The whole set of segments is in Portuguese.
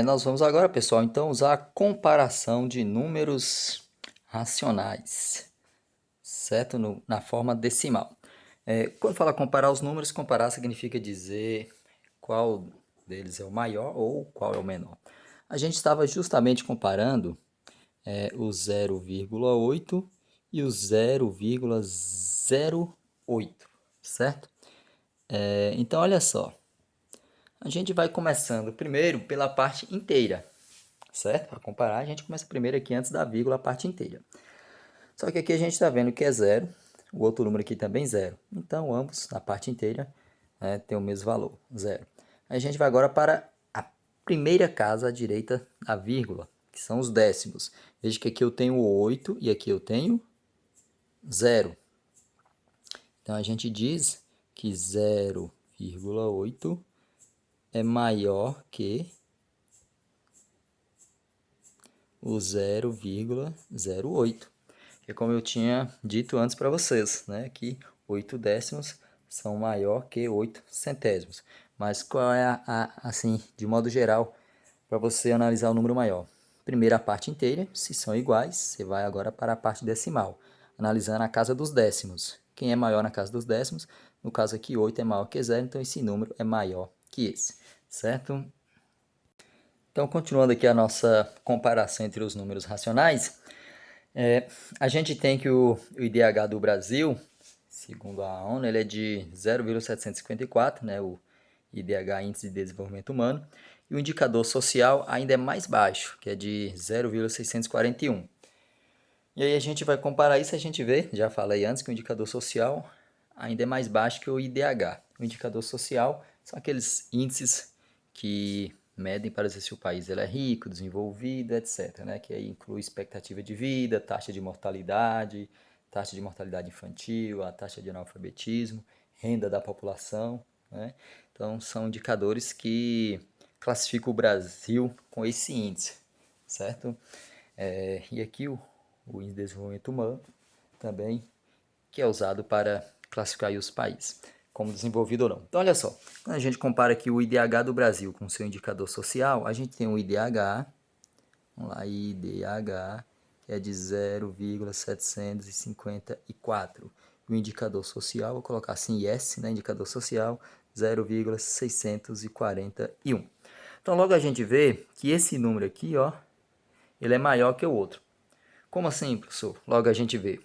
Nós vamos agora, pessoal, então usar a comparação de números racionais, certo? Na forma decimal. Quando fala comparar os números, comparar significa dizer qual deles é o maior ou qual é o menor. A gente estava justamente comparando o 0,8 e o 0,08, certo? Então, olha só. A gente vai começando primeiro pela parte inteira, certo? Para comparar, a gente começa primeiro aqui antes da vírgula, a parte inteira. Só que aqui a gente está vendo que é zero, o outro número aqui também zero. Então, ambos, na parte inteira, tem o mesmo valor, zero. Aí a gente vai agora para a primeira casa à direita da vírgula, que são os décimos. Veja que aqui eu tenho 8 e aqui eu tenho zero. Então, a gente diz que 0,8 é maior que o 0,08. Que é como eu tinha dito antes para vocês, né? Que 8 décimos são maior que 8 centésimos. Mas qual é assim, de modo geral, para você analisar o número maior? Primeiro a parte inteira, se são iguais, você vai agora para a parte decimal, analisando a casa dos décimos. Quem é maior na casa dos décimos? No caso aqui, 8 é maior que 0, então esse número é maior que esse, certo? Então, continuando aqui a nossa comparação entre os números racionais, a gente tem que o IDH do Brasil, segundo a ONU, ele é de 0,754, né, o IDH, Índice de Desenvolvimento Humano, e o indicador social ainda é mais baixo, que é de 0,641. E aí a gente vai comparar isso, a gente vê, já falei antes, que o indicador social ainda é mais baixo que o IDH. O indicador social são aqueles índices que medem para dizer se o país ele é rico, desenvolvido, etc. Né? Que aí inclui expectativa de vida, taxa de mortalidade infantil, a taxa de analfabetismo, renda da população. Né? Então são indicadores que classificam o Brasil com esse índice, certo? E aqui o Índice de Desenvolvimento Humano também, que é usado para classificar os países, como desenvolvido ou não. Então, olha só, quando a gente compara aqui o IDH do Brasil com o seu indicador social, a gente tem o IDH, vamos lá, IDH, que é de 0,754. O indicador social, vou colocar assim, IS, né, indicador social, 0,641. Então, logo a gente vê que esse número aqui, ó, ele é maior que o outro. Como assim, professor? Logo a gente vê.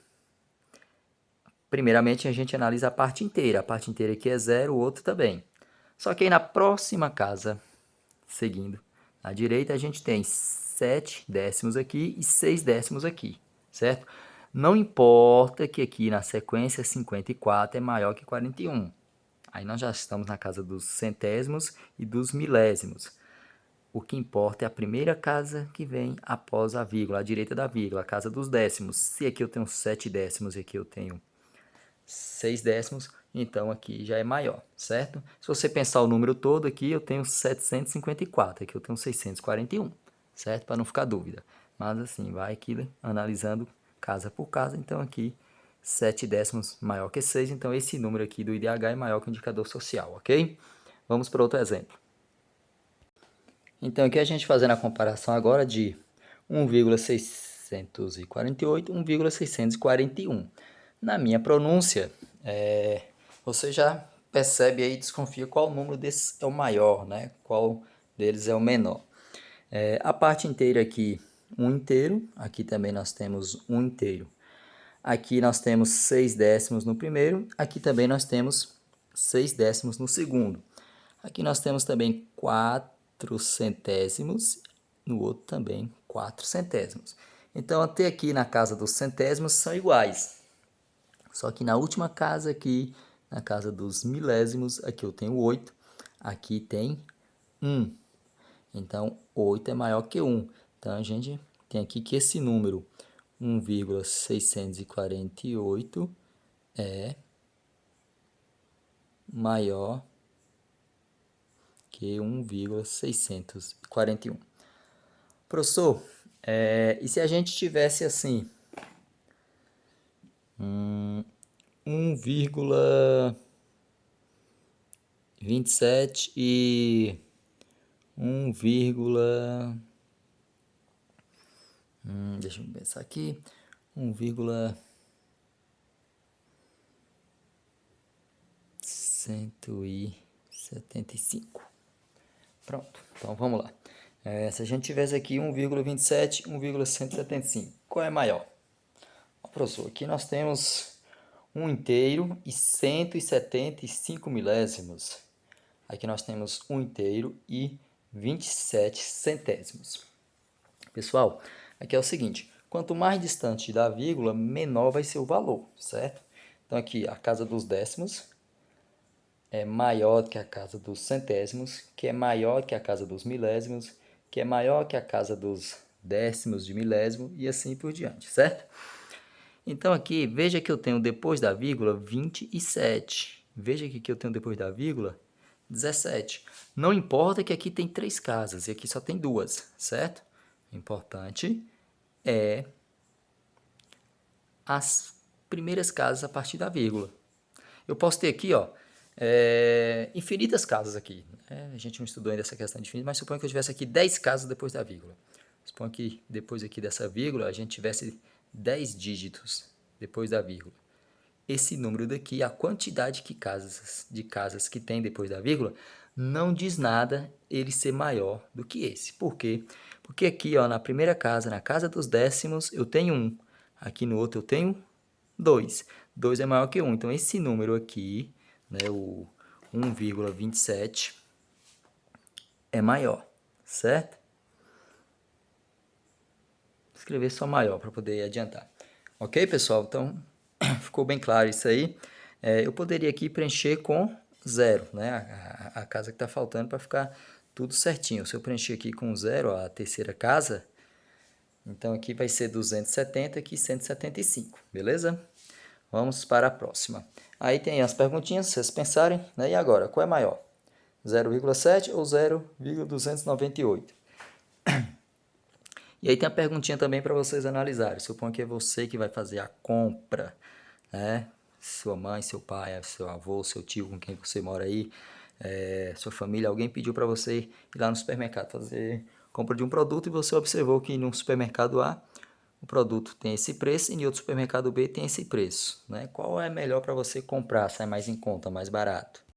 Primeiramente, a gente analisa a parte inteira. A parte inteira aqui é zero, o outro também. Só que aí na próxima casa, seguindo, à direita, a gente tem 7 décimos aqui e 6 décimos aqui, certo? Não importa que aqui na sequência 54 é maior que 41. Aí nós já estamos na casa dos centésimos e dos milésimos. O que importa é a primeira casa que vem após a vírgula, à direita da vírgula, a casa dos décimos. Se aqui eu tenho 7 décimos e aqui eu tenho 6 décimos, então aqui já é maior, certo? Se você pensar o número todo aqui, eu tenho 754, aqui eu tenho 641, certo? Para não ficar dúvida. Mas assim, vai aqui analisando casa por casa, então aqui 7 décimos maior que 6, então esse número aqui do IDH é maior que o indicador social, ok? Vamos para outro exemplo. Então aqui a gente fazendo a comparação agora de 1,648 e 1,641. Na minha pronúncia, você já percebe aí, desconfia qual número desses é o maior, né? Qual deles é o menor. A parte inteira aqui, um inteiro. Aqui também nós temos um inteiro. Aqui nós temos 6 décimos no primeiro. Aqui também nós temos 6 décimos no segundo. Aqui nós temos também 4 centésimos, no outro também 4 centésimos. Então, até aqui na casa dos centésimos são iguais. Só que na última casa aqui, na casa dos milésimos, aqui eu tenho 8, aqui tem 1. Então, 8 é maior que 1. Então, a gente tem aqui que esse número 1,648 é maior que 1,641. Professor, e se a gente tivesse assim, 1,27 e deixa eu pensar aqui, 1,175. Pronto, então vamos lá. Se a gente tivesse aqui 1,27, 1,175, qual é maior? Ó, professor, aqui nós temos 1 inteiro e 175 milésimos. Aqui nós temos 1 inteiro e 27 centésimos. Pessoal, aqui é o seguinte, quanto mais distante da vírgula, menor vai ser o valor, certo? Então aqui a casa dos décimos é maior que a casa dos centésimos, que é maior que a casa dos milésimos, que é maior que a casa dos décimos de milésimo e assim por diante, certo? Então aqui, veja que eu tenho depois da vírgula 27. Veja aqui que eu tenho depois da vírgula 17. Não importa que aqui tem 3 casas e aqui só tem 2, certo? O importante é as primeiras casas a partir da vírgula. Eu posso ter aqui, ó, infinitas casas aqui. A gente não estudou ainda essa questão de infinito, mas suponha que eu tivesse aqui 10 casas depois da vírgula. Suponha que depois aqui dessa vírgula a gente tivesse 10 dígitos depois da vírgula. Esse número daqui, a quantidade de casas que tem depois da vírgula, não diz nada ele ser maior do que esse. Por quê? Porque aqui, ó, na primeira casa, na casa dos décimos, eu tenho 1. Aqui no outro eu tenho 2. 2 é maior que 1. Então, esse número aqui, né, o 1,27, é maior, certo? Vou escrever só maior para poder adiantar. Ok, pessoal? Então, ficou bem claro isso aí. Eu poderia aqui preencher com 0, né? A casa que está faltando para ficar tudo certinho. Se eu preencher aqui com 0, a terceira casa, então aqui vai ser 270, aqui 175, beleza? Vamos para a próxima. Aí tem as perguntinhas, se vocês pensarem, né? E agora, qual é maior? 0,7 ou 0,298? E aí tem a perguntinha também para vocês analisarem. Suponho que é você que vai fazer a compra, né? Sua mãe, seu pai, seu avô, seu tio com quem você mora aí, sua família, alguém pediu para você ir lá no supermercado fazer compra de um produto e você observou que no supermercado A o produto tem esse preço e em outro supermercado B tem esse preço, né? Qual é melhor para você comprar, sai mais em conta, mais barato?